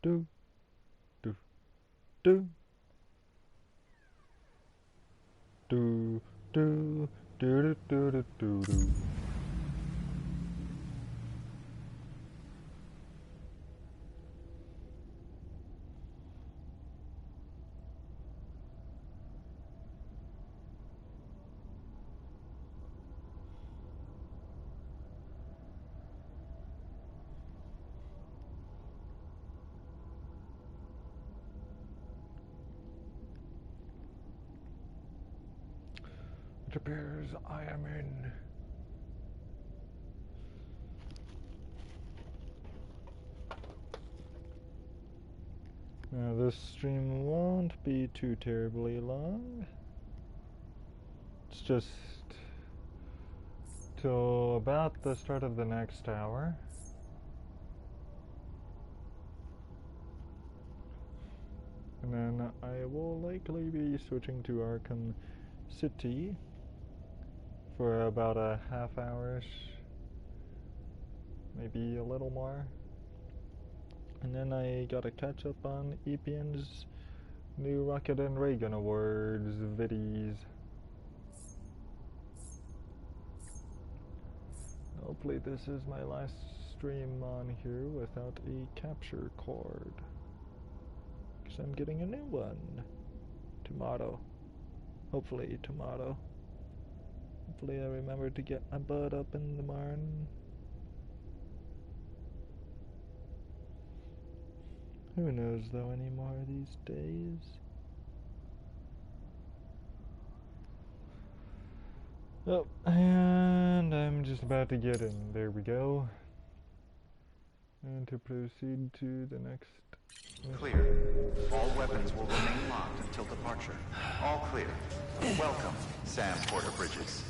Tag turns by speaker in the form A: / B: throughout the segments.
A: do, do, do, do, do, do, do, do, do, do. It appears I am in. Now this stream won't be too terribly long. It's just till about the start of the next hour. And then I will likely be switching to Arkham City for about a half hour-ish, maybe a little more. And then I gotta catch up on EPN's new Rocket and Reagan Awards viddies. Hopefully this is my last stream on here without a capture card, because I'm getting a new one tomorrow. Hopefully tomorrow. Hopefully I remember to get my butt up in the morning. Who knows though anymore these days? Oh, and I'm just about to get in. There we go. And to proceed to the next mission.
B: Clear. All weapons will remain locked until departure. All clear. Welcome, Sam Porter Bridges.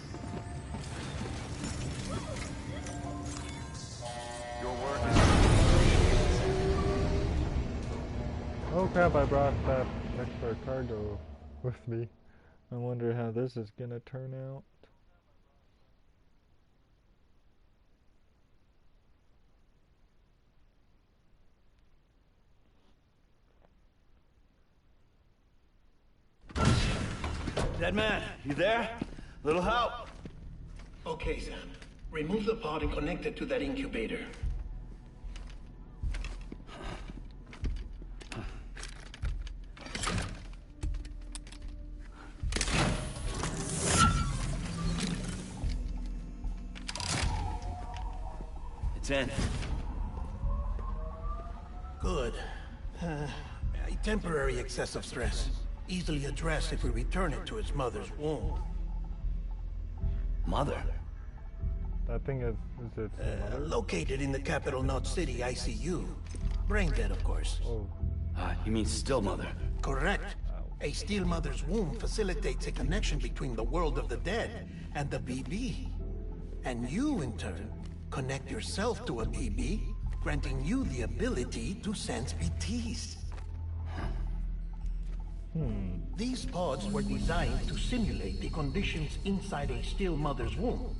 B: Your work is...
A: Oh crap, I brought that extra cargo with me. I wonder how this is gonna turn out.
C: Dead man, you there? Little help?
D: Okay, Sam. Remove the pod and connect it to that incubator.
C: It's in.
D: Good. A temporary excessive stress. Easily addressed if we return it to its mother's womb.
C: Mother?
A: That thing is it
D: Located in the capital Knot City ICU. Brain dead, of course.
A: Oh.
C: You mean still mother?
D: Correct. A still mother's womb facilitates a connection between the world of the dead and the BB. And you, in turn, connect yourself to a BB, granting you the ability to sense BTs. These pods were designed to simulate the conditions inside a still mother's womb.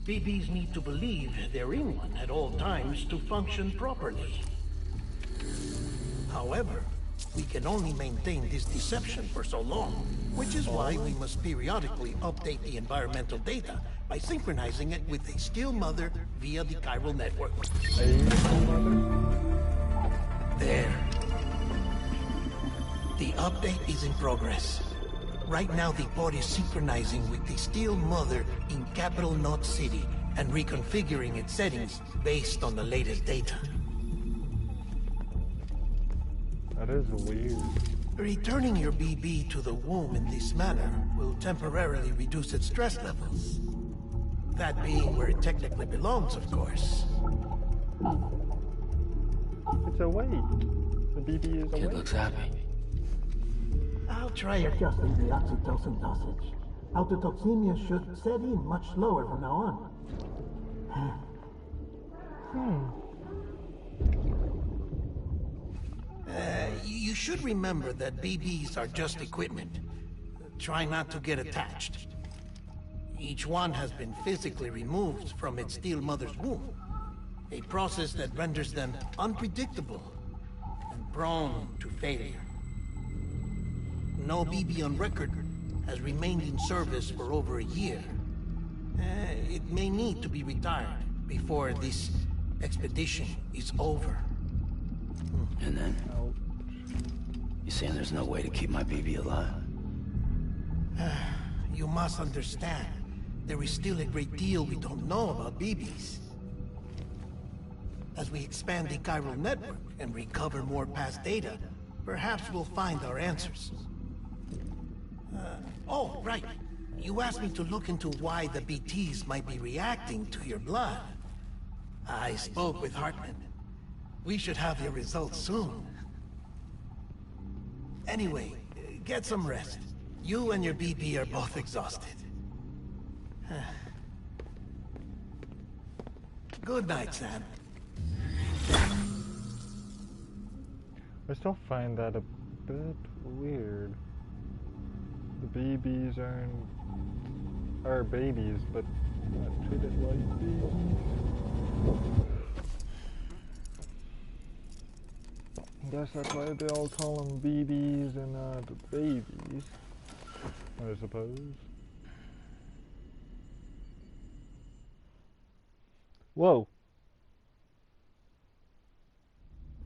D: BBs need to believe they're in one at all times to function properly. However, we can only maintain this deception for so long, which is why we must periodically update the environmental data by synchronizing it with a still mother via the chiral network. There. The update is in progress. Right now the pod is synchronizing with the still mother in capital Knot City and reconfiguring its settings based on the latest data.
A: That is weird.
D: Returning your BB to the womb in this manner will temporarily reduce its stress levels. That being where it technically belongs, of course.
A: It's awake. The BB is awake.
C: Kid looks happy.
D: I'll try adjusting the oxytocin dosage. Autotoxemia should set in much slower from now on. You should remember that BBs are just equipment. Try not to get attached. Each one has been physically removed from its still mother's womb. A process that renders them unpredictable and prone to failure. No BB on record has remained in service for over a year. It may need to be retired before this expedition is over.
E: And then? You saying there's no way to keep my BB alive?
D: You must understand, there is still a great deal we don't know about BBs. As we expand the chiral network and recover more past data, perhaps we'll find our answers. Oh, right. You asked me to look into why the BTs might be reacting to your blood. I spoke with Hartman. We should have your results soon. Anyway, get some rest. You and your BB are both exhausted. Good night, Sam.
A: I still find that a bit weird. The BBs are babies, but not treated like babies. I guess that's why they all call them BBs and not babies, I suppose. Whoa!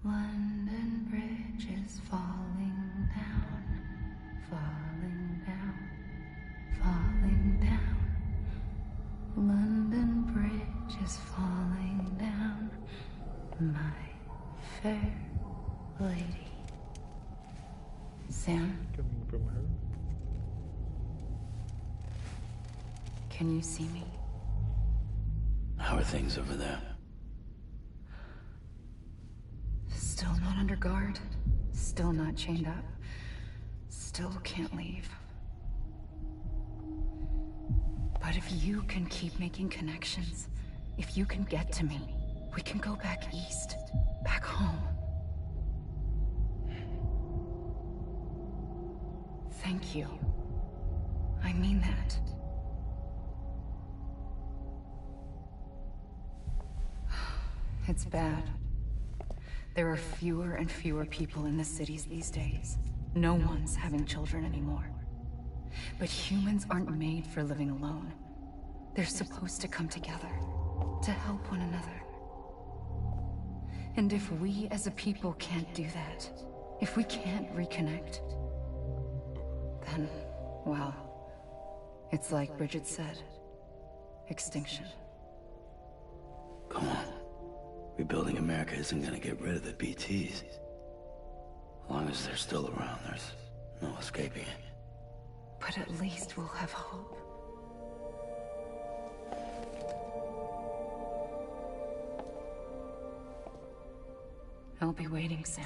F: London Bridge is falling down, falling down, falling down. London Bridge is falling down, my fair lady. Sam?
A: Coming from her?
F: Can you see me?
E: How are things over there?
F: Still not under guard, still not chained up, still can't leave. But if you can keep making connections, if you can get to me, we can go back east, back home. Thank you. I mean that. It's bad. There are fewer and fewer people in the cities these days. No one's having children anymore. But humans aren't made for living alone. They're supposed to come together, to help one another. And if we as a people can't do that, if we can't reconnect, then, well, it's like Bridget said, extinction.
E: Come on. Rebuilding America isn't gonna get rid of the BTs. As long as they're still around, there's no escaping it.
F: But at least we'll have hope. I'll be waiting, Sam.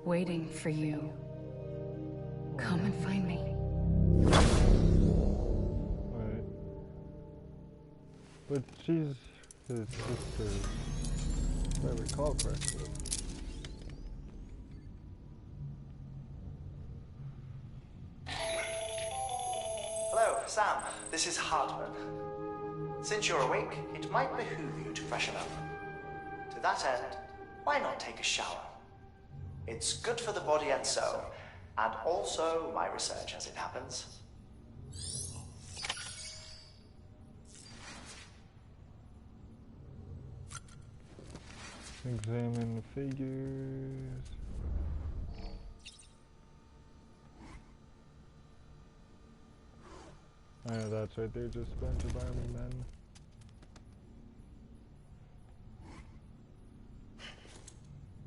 F: Waiting for you. Come and find me.
A: Alright. But she's his sister, if I recall correctly.
B: Hello, Sam. This is Hartman. Since you're awake, it might behoove you to freshen up. To that end, why not take a shower? It's good for the body and soul, and also my research as it happens.
A: Examine the figures. Oh yeah, that's right, they're just a bunch of army men.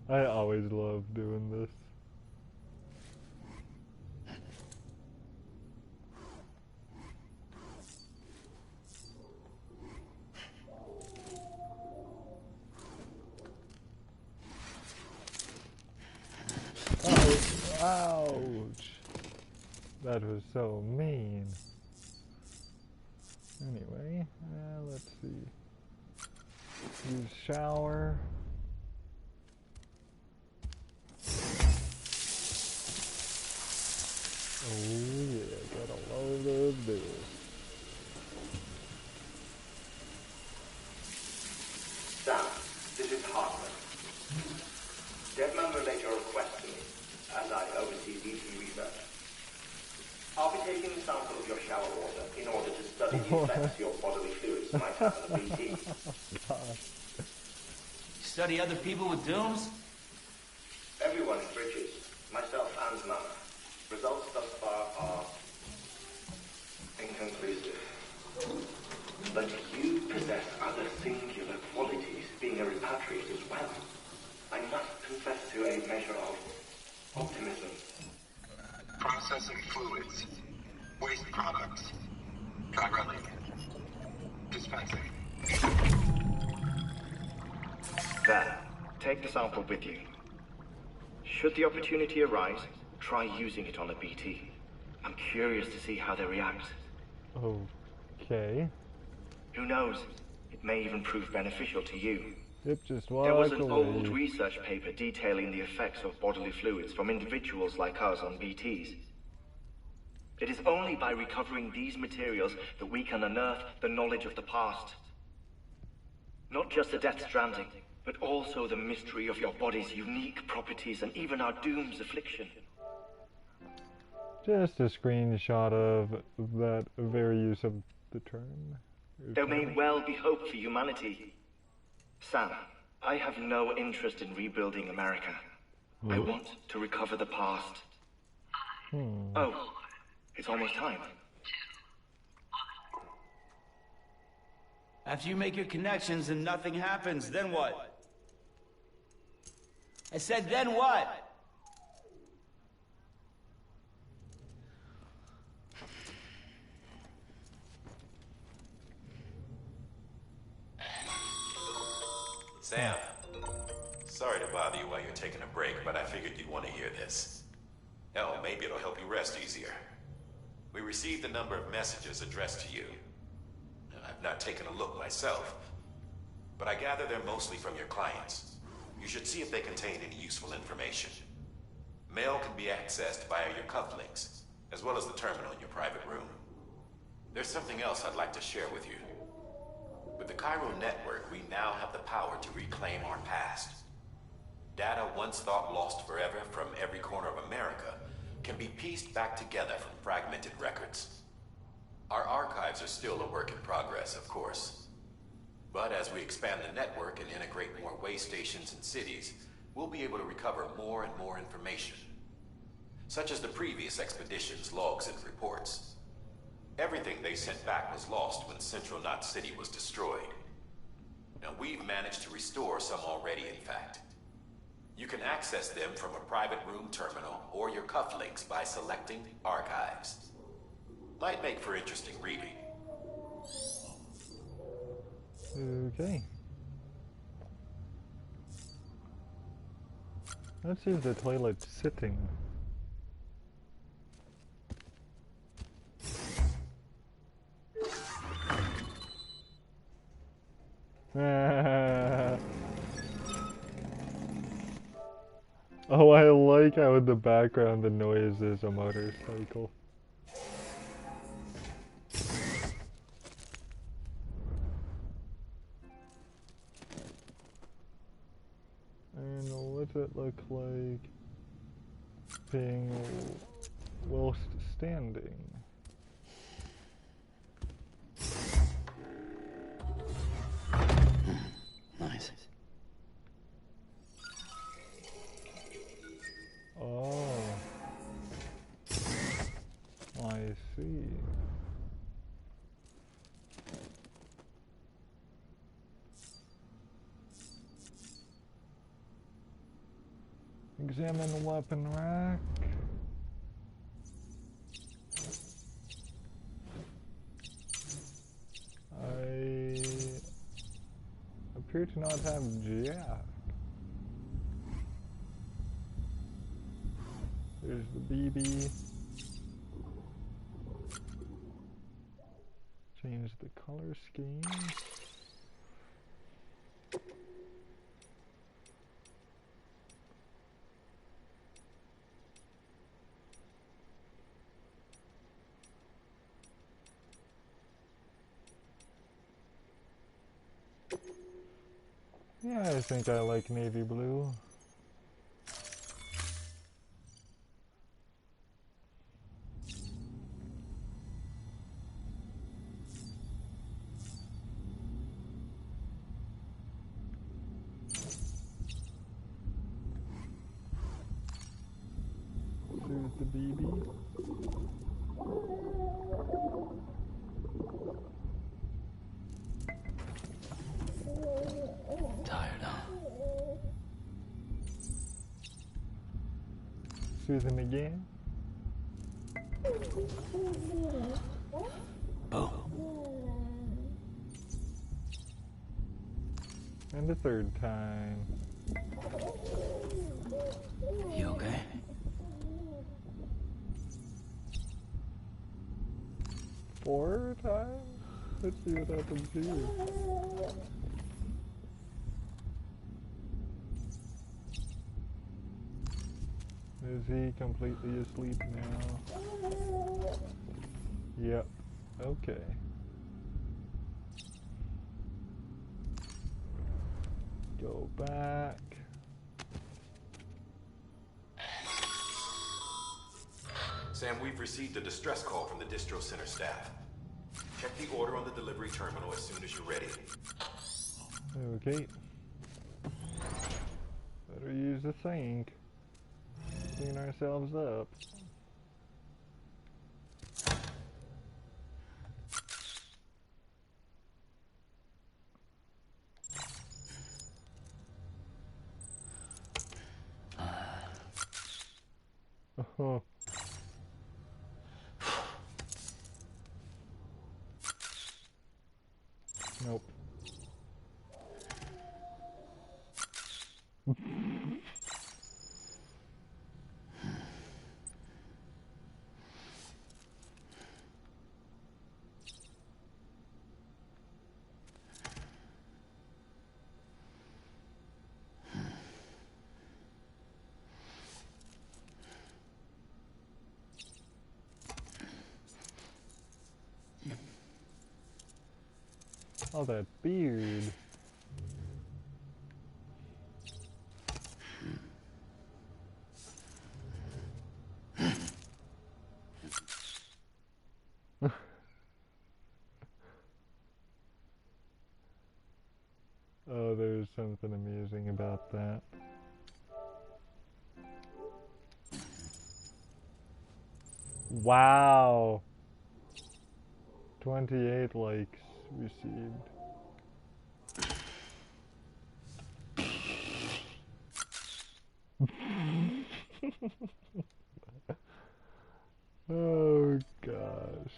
A: I always love doing this. Oh, ouch! That was so mean. Anyway, let's see. Use shower.
G: Jetman relayed your request to me, as I oversee BT research. I'll be taking a sample of your shower water in order to study the effects your bodily fluids might have on the BT.
C: Study other people with dooms?
G: Everyone in Bridges, myself and Mama. Results thus far are inconclusive. But you possess other singular qualities, being a repatriate as well. I must confess to a measure of optimism.
H: Processing fluids. Waste products. Chiralic. Dispensing.
B: There. Take the sample with you. Should the opportunity arise, try using it on a BT. I'm curious to see how they react.
A: Okay.
B: Who knows? It may even prove beneficial to you.
A: Yep, just walk
B: There was an
A: away.
B: old research paper detailing the effects of bodily fluids from individuals like us on BTs. It is only by recovering these materials that we can unearth the knowledge of the past. Not just the Death Stranding, but also the mystery of your body's unique properties and even our doom's affliction.
A: Just a screenshot of that very use of the term.
B: There may well be hope for humanity. Sam, I have no interest in rebuilding America. I want to recover the past. Oh, it's almost time.
C: After you make your connections and nothing happens, then what? I said, then what?
I: Sam, sorry to bother you while you're taking a break, but I figured you'd want to hear this. Hell, maybe it'll help you rest easier. We received a number of messages addressed to you. I've not taken a look myself, but I gather they're mostly from your clients. You should see if they contain any useful information. Mail can be accessed via your cufflinks, as well as the terminal in your private room. There's something else I'd like to share with you. With the Cairo network, we now have the power to reclaim our past. Data once thought lost forever from every corner of America can be pieced back together from fragmented records. Our archives are still a work in progress, of course. But as we expand the network and integrate more way stations and cities, we'll be able to recover more and more information. Such as the previous expedition's logs and reports. Everything they sent back was lost when Central Knot City was destroyed. Now we've managed to restore some already, in fact. You can access them from a private room terminal or your cufflinks by selecting Archives. Might make for interesting reading.
A: Okay. Let's see if the toilet's sitting. Oh, I like how in the background the noise is a motorcycle. And what's it look like being whilst standing?
E: Nice.
A: Oh, I see. Examine the weapon rack. I appear to not have jack. There's the BB. Change the color scheme. Yeah, I think I like navy blue. There's the BB.
E: Tired, huh?
A: Soothe him again.
E: Bo.
A: And the third time.
E: You okay?
A: Four times? Let's see what happens here. Is he completely asleep now? Yep. Okay. Go back.
I: Sam, we've received a distress call from the distro center staff. Check the order on the delivery terminal as soon as you're ready.
A: Okay. Better use the sink. Clean ourselves up. Oh. Nope. Oh, that beard. Oh, there's something amusing about that. Wow. 28 likes received. Oh gosh.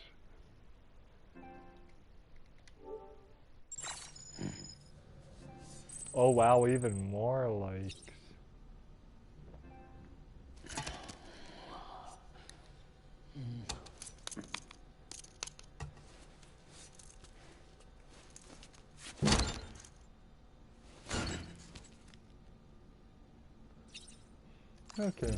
A: Oh wow, even more likes. Okay.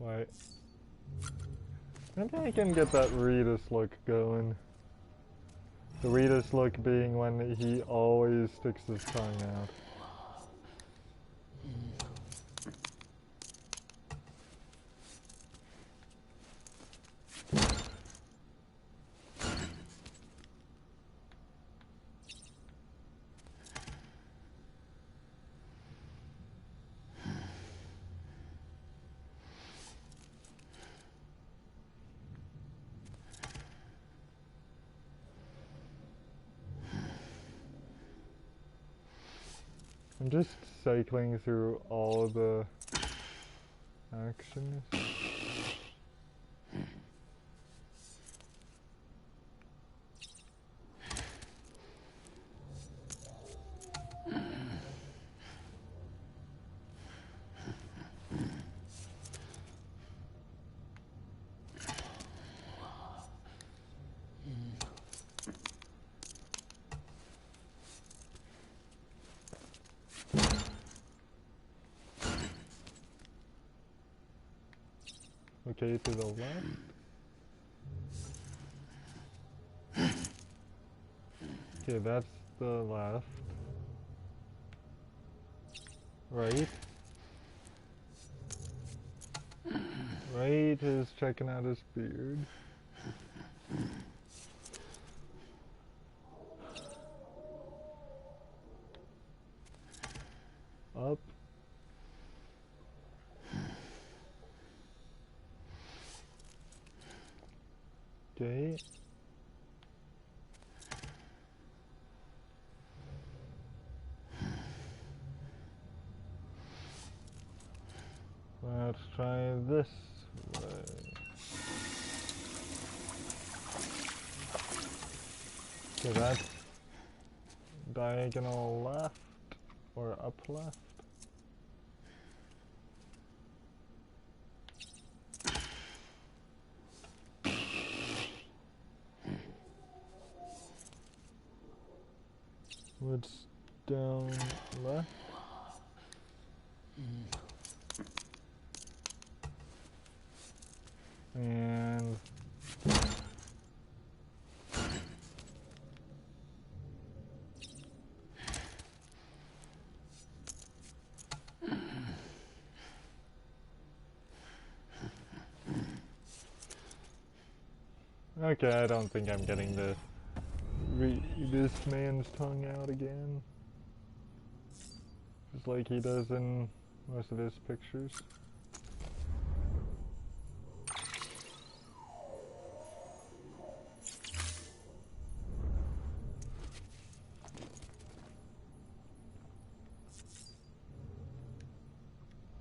A: Wait. Maybe I can get that Reedus look going. The Reedus look being when he always sticks his tongue out. I'm just cycling through all the actions. Okay, to the left. Okay, that's the left. Right. Right is checking out his beard. Okay. Let's try this way. Okay, that's diagonal left or up left. What's down left? And okay, I don't think I'm getting to read this man's tongue out again. Just like he does in most of his pictures.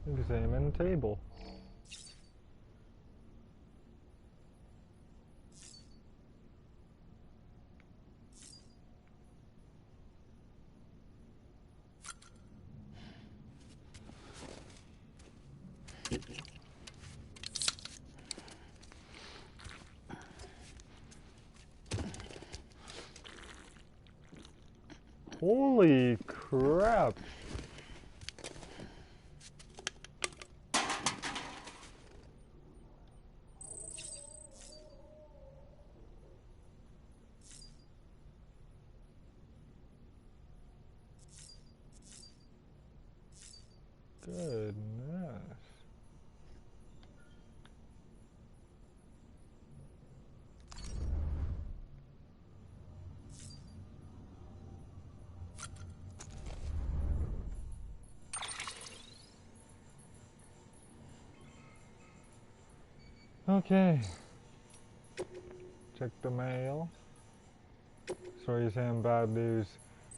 A: Examine table. Holy crap! Goodness. Okay. Check the mail. Sorry, Sam, bad news.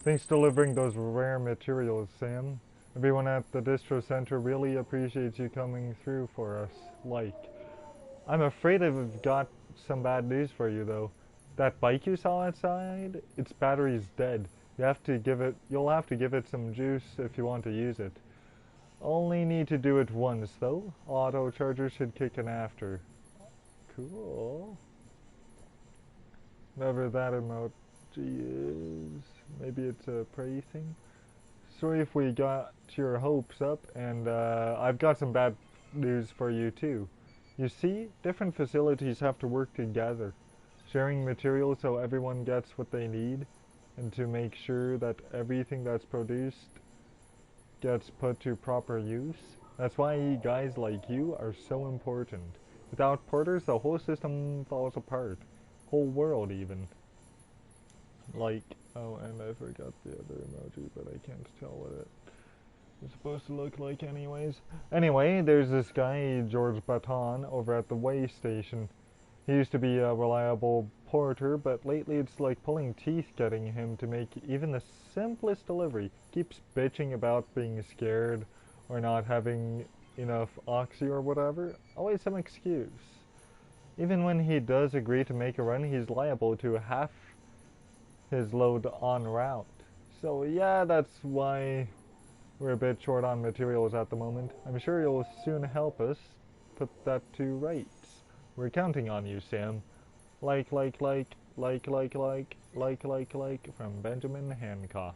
A: Thanks delivering those rare materials, Sam. Everyone at the distro center really appreciates you coming through for us. Like, I'm afraid I've got some bad news for you though. That bike you saw outside, its battery's dead. You'll have to give it some juice if you want to use it. Only need to do it once though. Auto charger should kick in after. Cool. Whatever that emoji is. Maybe it's a pray thing. Sorry if we got your hopes up, and I've got some bad news for you too. You see, different facilities have to work together, sharing materials so everyone gets what they need, and to make sure that everything that's produced gets put to proper use. That's why guys like you are so important. Without porters, the whole system falls apart. Whole world even. Like, oh, and I forgot the other emoji, but I can't tell what it is supposed to look like anyways. Anyway, there's this guy, George Baton, over at the way station. He used to be a reliable porter, but lately it's like pulling teeth getting him to make even the simplest delivery. Keeps bitching about being scared or not having enough oxy or whatever. Always some excuse. Even when he does agree to make a run, he's liable to half his load en route. So yeah, that's why we're a bit short on materials at the moment. I'm sure you'll soon help us put that to rights. We're counting on you, Sam. Like from Benjamin Hancock.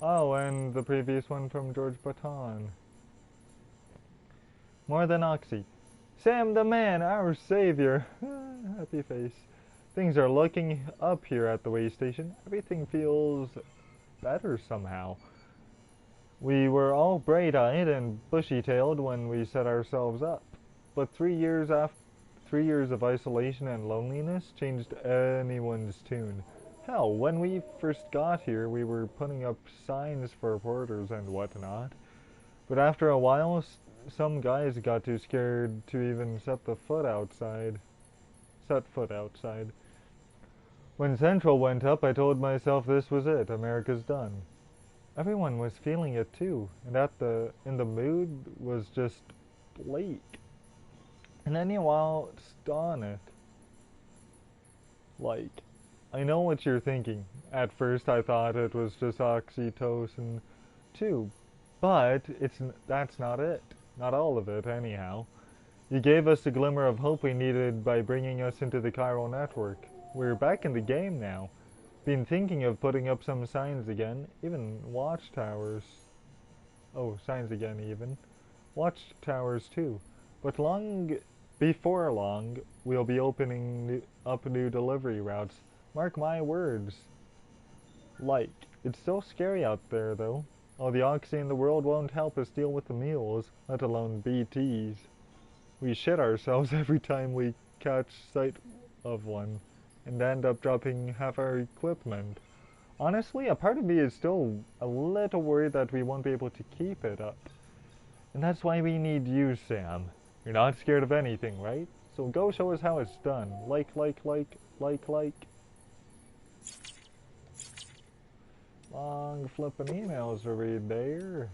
A: Oh, and the previous one from George Baton. More than oxy. Sam the man, our savior. Happy face. Things are looking up here at the way station. Everything feels better somehow. We were all bright-eyed and bushy-tailed when we set ourselves up. But 3 years of isolation and loneliness changed anyone's tune. Hell, when we first got here, we were putting up signs for porters and whatnot. But after a while, some guys got too scared to even set foot outside. When Central went up, I told myself this was it, America's done. Everyone was feeling it too, and in the mood was just bleak. And then you waltzed on it. Like, I know what you're thinking. At first I thought it was just oxytocin too, but that's not it. Not all of it, anyhow. You gave us the glimmer of hope we needed by bringing us into the chiral network. We're back in the game now. Been thinking of putting up some signs again, even watchtowers. Oh, signs again even. Watchtowers too. But before long, we'll be opening up new delivery routes. Mark my words. Like, it's still scary out there though. All the oxy in the world won't help us deal with the mules, let alone BTs. We shit ourselves every time we catch sight of one, and end up dropping half our equipment. Honestly, a part of me is still a little worried that we won't be able to keep it up. And that's why we need you, Sam. You're not scared of anything, right? So go show us how it's done. Like. Long flippin' emails to read there.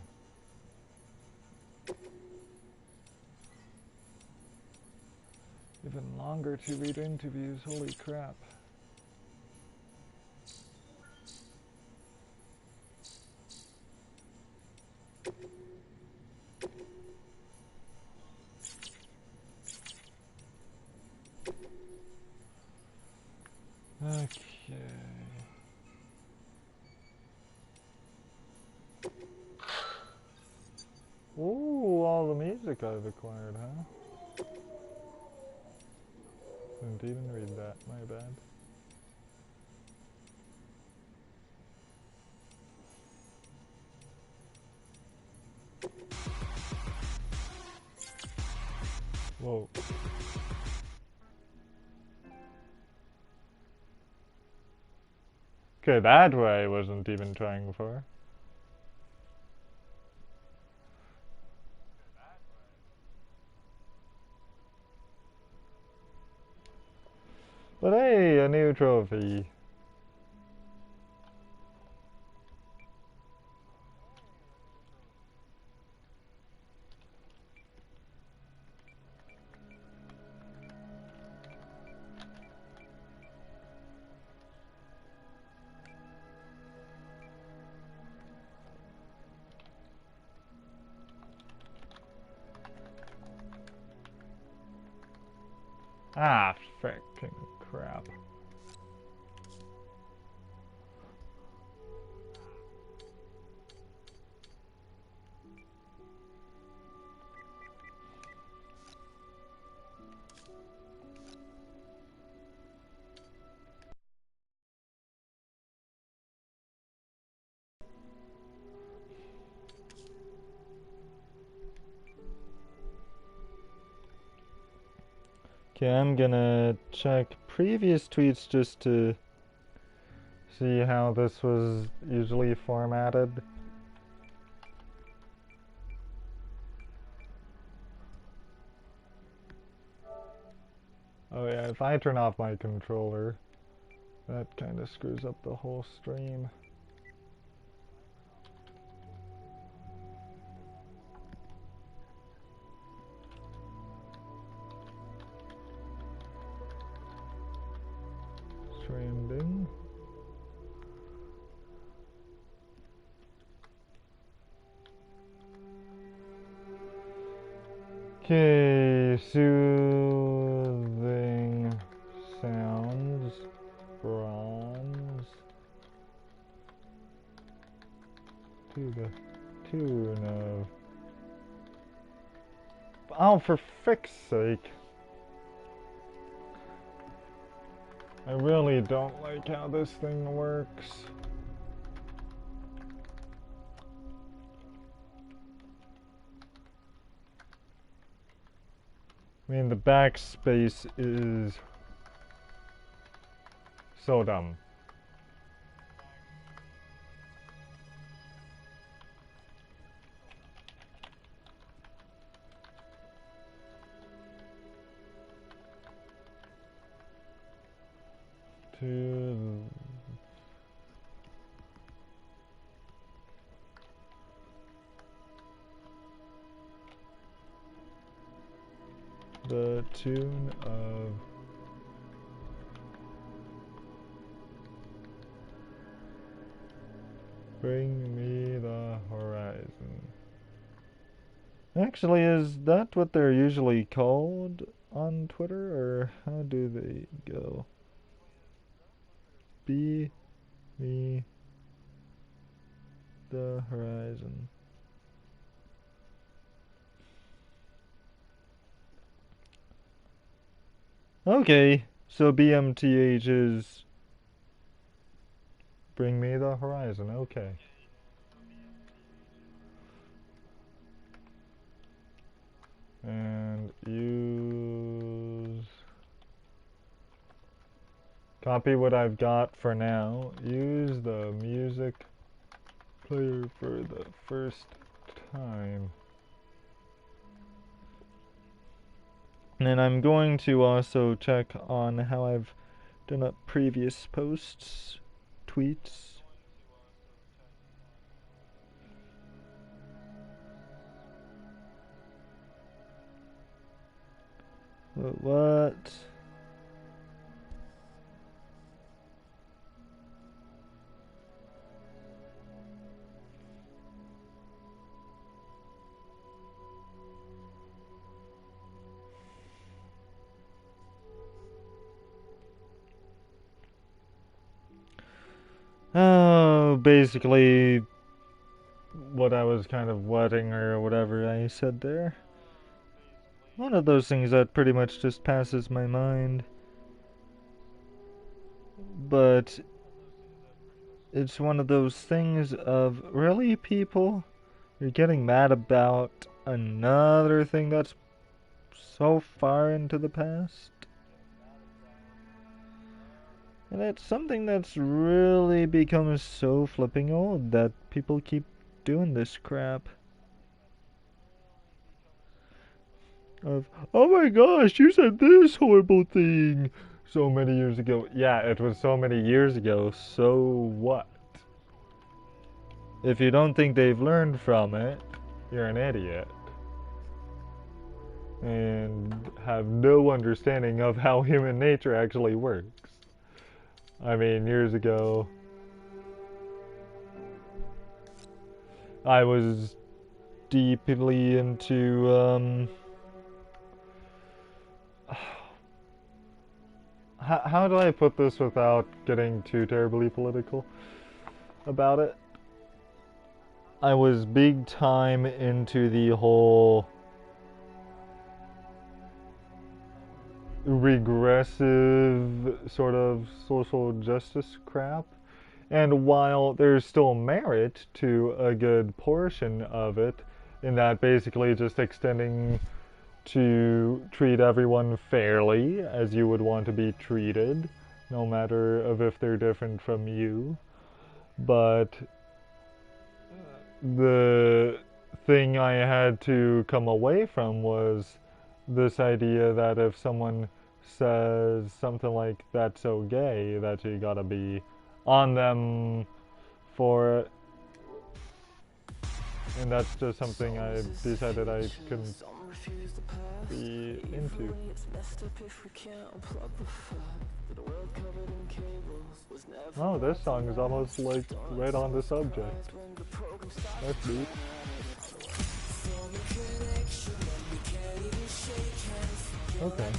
A: Even longer to read interviews, holy crap. Okay. Ooh, all the music I've acquired, huh? Didn't even read that, my bad. Whoa. Okay, that way I wasn't even trying for. But hey, a new trophy. Ah, frickin' crap. Okay, I'm gonna check previous tweets just to see how this was usually formatted. Oh yeah, if I turn off my controller, that kinda screws up the whole stream. Trending. Okay, soothing sounds, bronze, to the tune of, oh, for frick's sake. I really don't like how this thing works. I mean, the backspace is so dumb. to the tune of Bring Me the Horizon. Actually, is that what they're usually called on Twitter, or how do they go? Be Me the Horizon. Okay, so BMTH is Bring Me the Horizon, okay. And use... Copy what I've got for now. Use the music player for the first time. And I'm going to also check on how I've done up previous posts, tweets. What? Oh, basically what I was kind of wetting or whatever I said there. One of those things that pretty much just passes my mind. But it's one of those things of, really, people? You're getting mad about another thing that's so far into the past? And it's something that's really become so flipping old that people keep doing this crap. Of, oh my gosh, you said this horrible thing so many years ago. Yeah, it was so many years ago, so what? If you don't think they've learned from it, you're an idiot. And have no understanding of how human nature actually works. I mean, years ago, I was deeply into, how do I put this without getting too terribly political about it? I was big time into the whole regressive sort of social justice crap, and while there's still merit to a good portion of it, in that basically just extending to treat everyone fairly as you would want to be treated, no matter of if they're different from you, but the thing I had to come away from was this idea that if someone says something like, that's so gay, that you gotta be on them for it. And that's just something I decided I couldn't be into. Oh, this song is almost like right on the subject. That's neat. Okay.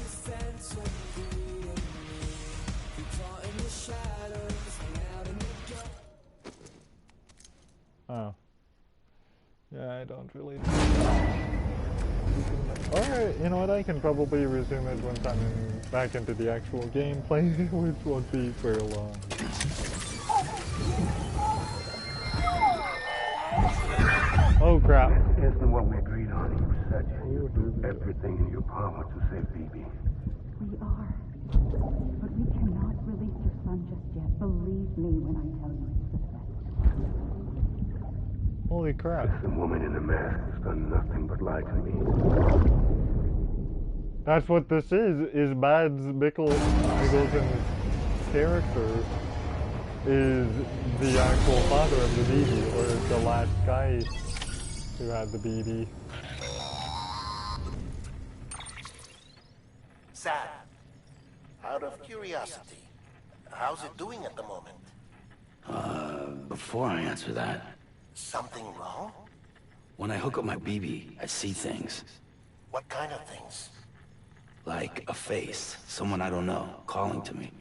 A: Oh. Yeah, I don't really know. Or, you know what, I can probably resume it once I'm back into the actual gameplay, which won't be very long. Oh crap.
J: Isn't what we agreed on. You said you'll do everything in your power to save BB.
K: We are. But we cannot release your son just yet. Believe me when I tell you it's the best.
A: Holy crap.
J: The woman in the mask has done nothing but lie to me.
A: That's what this is Mads Mikkelsen character is the actual father of the baby, or the last guy who had the baby.
D: Sam, out of curiosity, how's it doing at the moment?
E: Before I answer that...
D: Something wrong?
E: When I hook up my BB, I see things.
D: What kind of things?
E: Like a face, someone I don't know, calling to me.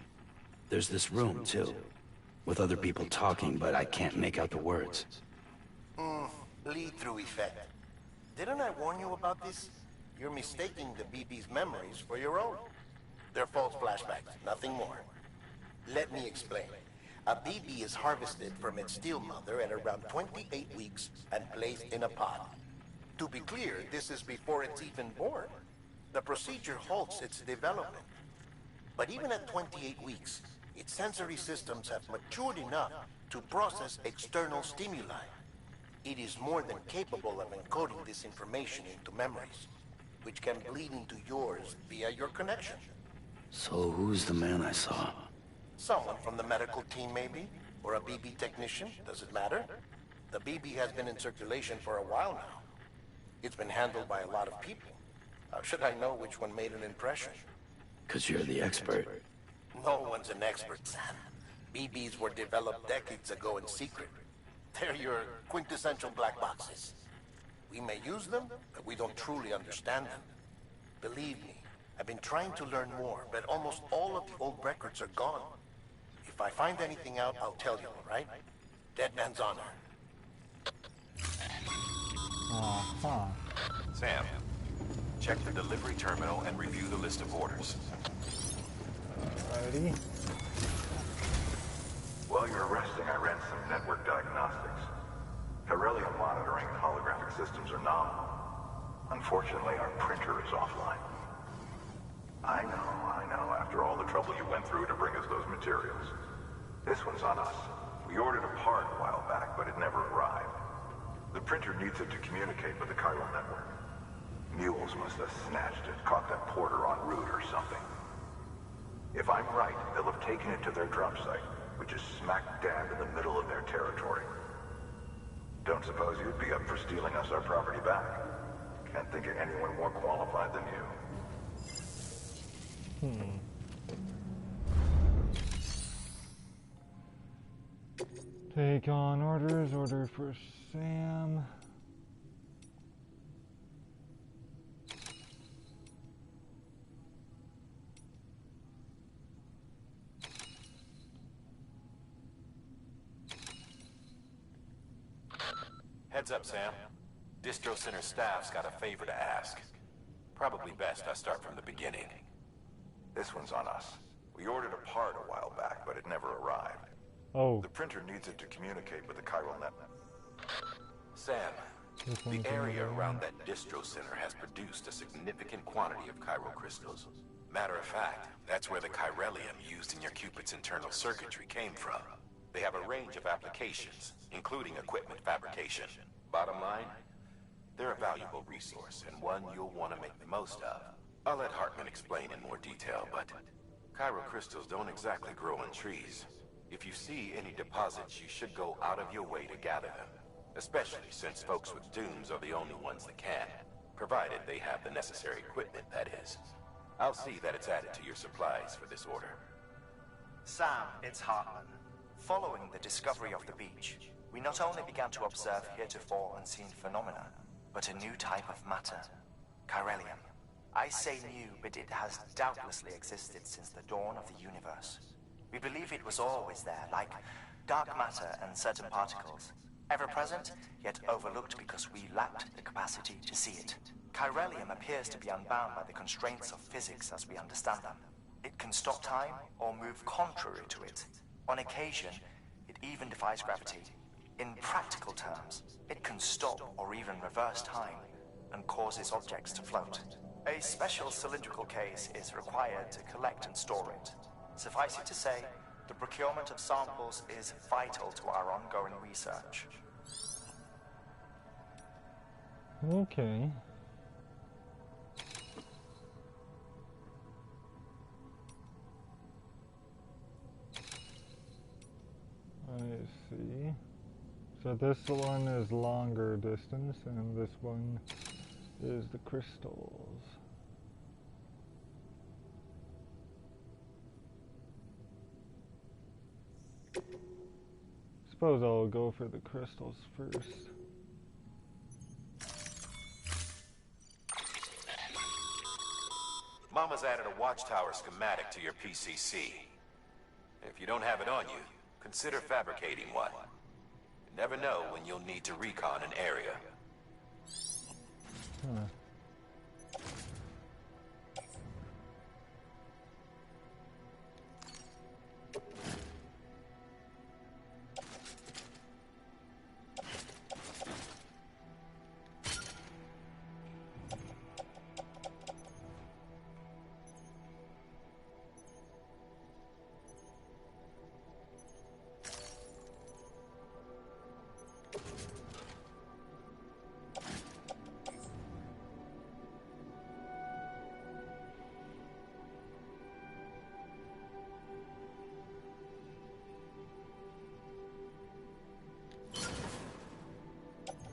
E: There's this room, too, with other people talking, but I can't make out the words.
D: Lead-through effect. Didn't I warn you about this? You're mistaking the BB's memories for your own. They're false flashbacks, nothing more. Let me explain. A BB is harvested from its steel mother at around 28 weeks and placed in a pod. To be clear, this is before it's even born. The procedure halts its development. But even at 28 weeks, its sensory systems have matured enough to process external stimuli. It is more than capable of encoding this information into memories, which can bleed into yours via your connection.
E: So who's the man I saw?
D: Someone from the medical team, maybe? Or a BB technician? Does it matter? The BB has been in circulation for a while now. It's been handled by a lot of people. How should I know which one made an impression?
E: 'Cause you're the expert.
D: No one's an expert, Sam. BBs were developed decades ago in secret. They're your quintessential black boxes. We may use them, but we don't truly understand them. Believe me, I've been trying to learn more, but almost all of the old records are gone. If I find anything out, I'll tell you, all right? Dead man's honor.
I: Sam, check the delivery terminal and review the list of orders.
A: Alrighty.
H: While you're resting, I ran some network diagnostics. Beryllium monitoring and holographic systems are nominal. Unfortunately, our printer is offline. I know. After all the trouble you went through to bring us those materials. This one's on us. We ordered a part a while back, but it never arrived. The printer needs it to communicate with the chiral network. Mules must have snatched it, caught that porter en route or something. If I'm right, they'll have taken it to their drop site, which is smack dab in the middle of their territory. Don't suppose you'd be up for stealing us our property back? Can't think of anyone more qualified than you.
A: Take on orders. Order for Sam.
I: Heads up, Sam. Distro Center staff's got a favor to ask. Probably best I start from the beginning.
H: This one's on us. We ordered a part a while back, but it never arrived.
A: Oh.
H: The printer needs it to communicate with the chiral network.
I: Sam, the area around that distro center has produced a significant quantity of chiral crystals. Matter of fact, that's where the chiralium used in your Cupid's internal circuitry came from. They have a range of applications, including equipment fabrication. Bottom line, they're a valuable resource and one you'll want to make the most of. I'll let Hartman explain in more detail, but chiral crystals don't exactly grow on trees. If you see any deposits, you should go out of your way to gather them. Especially since folks with dooms are the only ones that can. Provided they have the necessary equipment, that is. I'll see that it's added to your supplies for this order.
B: Sam, it's Hartman. Following the discovery of the beach, we not only began to observe heretofore unseen phenomena, but a new type of matter, chiralium. I say new, but it has doubtlessly existed since the dawn of the universe. We believe it was always there, like dark matter and certain particles. Ever present, yet overlooked because we lacked the capacity to see it. Chiralium appears to be unbound by the constraints of physics as we understand them. It can stop time or move contrary to it. On occasion, it even defies gravity. In practical terms, it can stop or even reverse time and causes objects to float. A special cylindrical case is required to collect and store it. Suffice it to say, the procurement of samples is vital to our ongoing research.
A: Okay. So this one is longer distance, and this one is the crystals. Suppose I'll go for the crystals first.
I: Mama's added a watchtower schematic to your PCC. If you don't have it on you, consider fabricating one. You never know when you'll need to recon an area.
A: Huh.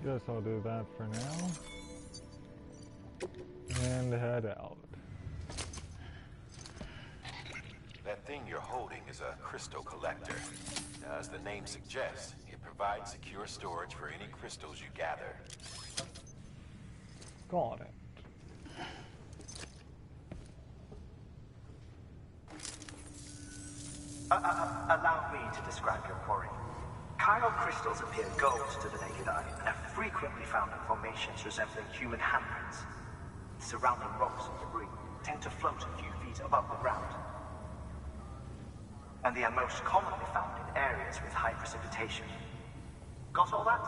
A: Guess I'll do that for now. And head out.
I: That thing you're holding is a crystal collector. Now, as the name suggests, it provides secure storage for any crystals you gather.
A: Got it.
L: Allow me to describe your quarry. Chiral crystals appear gold to the naked eye and are frequently found in formations resembling human handprints. Surrounding rocks and debris tend to float a few feet above the ground. And they are most commonly found in areas with high precipitation. Got all that?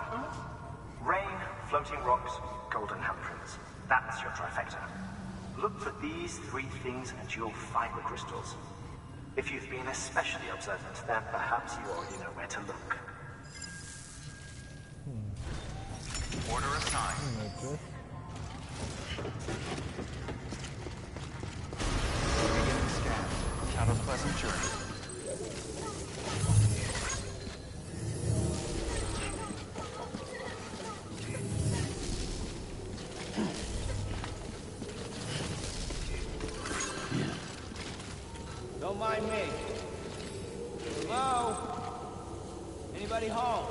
L: Rain, floating rocks, golden handprints. That's your trifecta. Look for these three things and you'll find the crystals. If you've been especially observant, then perhaps you already know where to look.
I: Order assigned. Beginning scan. Have a pleasant journey.
M: Don't mind me. Hello? Anybody home?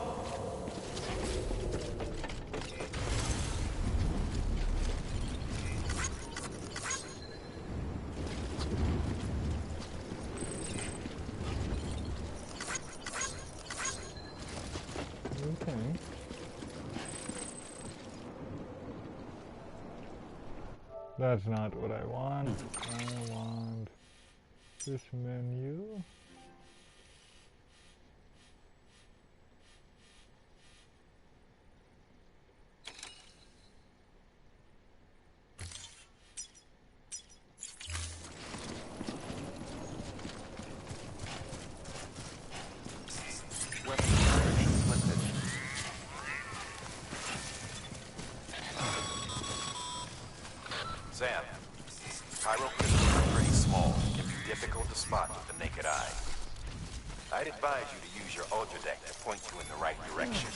A: Okay. That's not what I want. I want this menu.
I: Sam, chiral crystals are pretty small and can be difficult to spot with the naked eye. I'd advise you to use your ultra deck to point you in the right direction.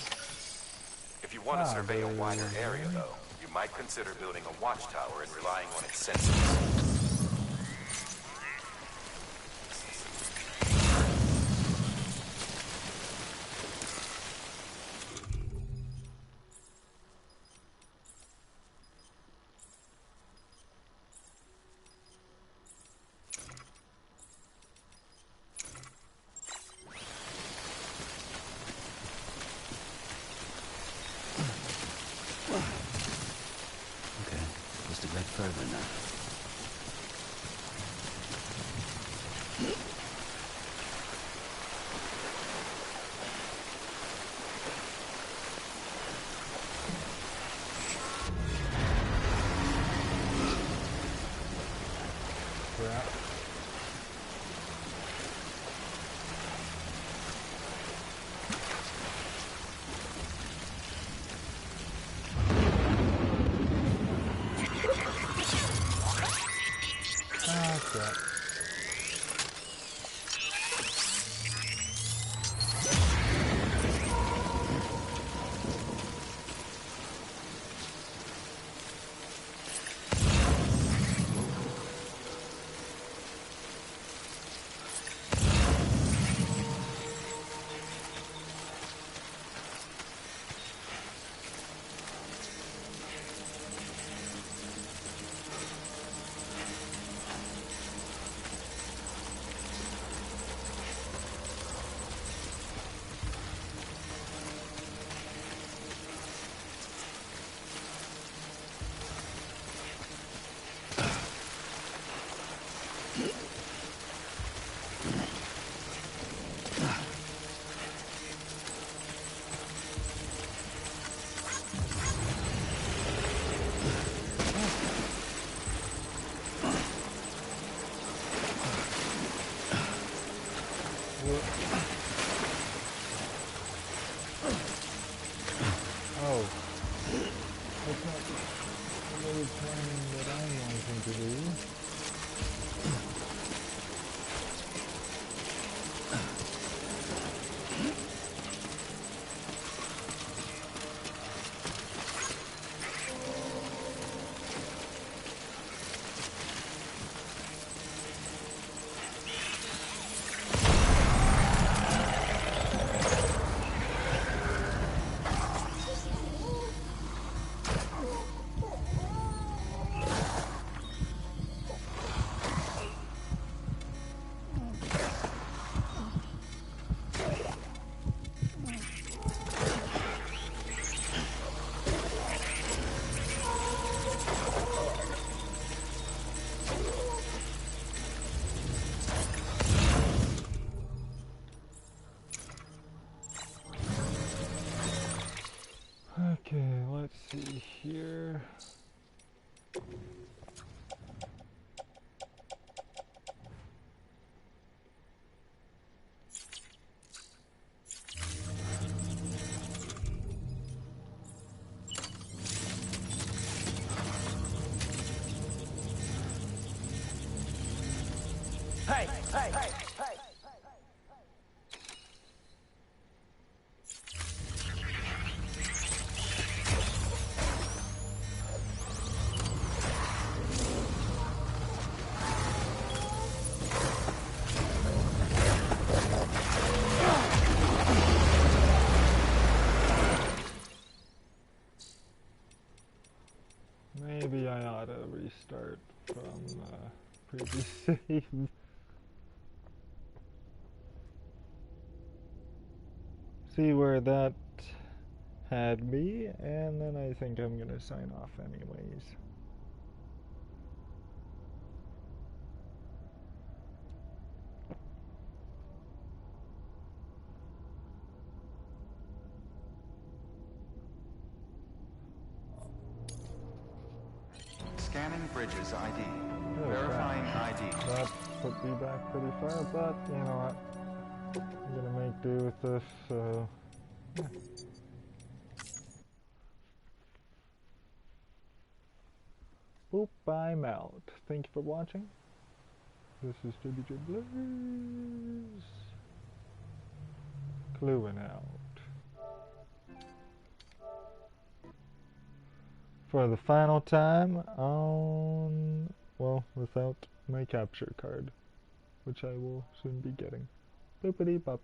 I: If you want to survey a wider area, though, you might consider building a watchtower and relying on its sensors.
E: Further now.
A: Oh. That's not the little plan that I'm wanting to do. Okay, let's see here.
L: Hey, hey, hey, hey!
A: Maybe I ought to restart from previous save. See where that had me, and then I think I'm gonna sign off anyways.
H: Scanning Bridges ID. Verifying ID.
A: That put me back pretty far, but you know what? I'm gonna make do with this, so yeah. Boop, I'm out. Thank you for watching. This is JBJblaAAAAAAAze. Cluing out. For the final time on, well, without my capture card, which I will soon be getting. Boopity bop.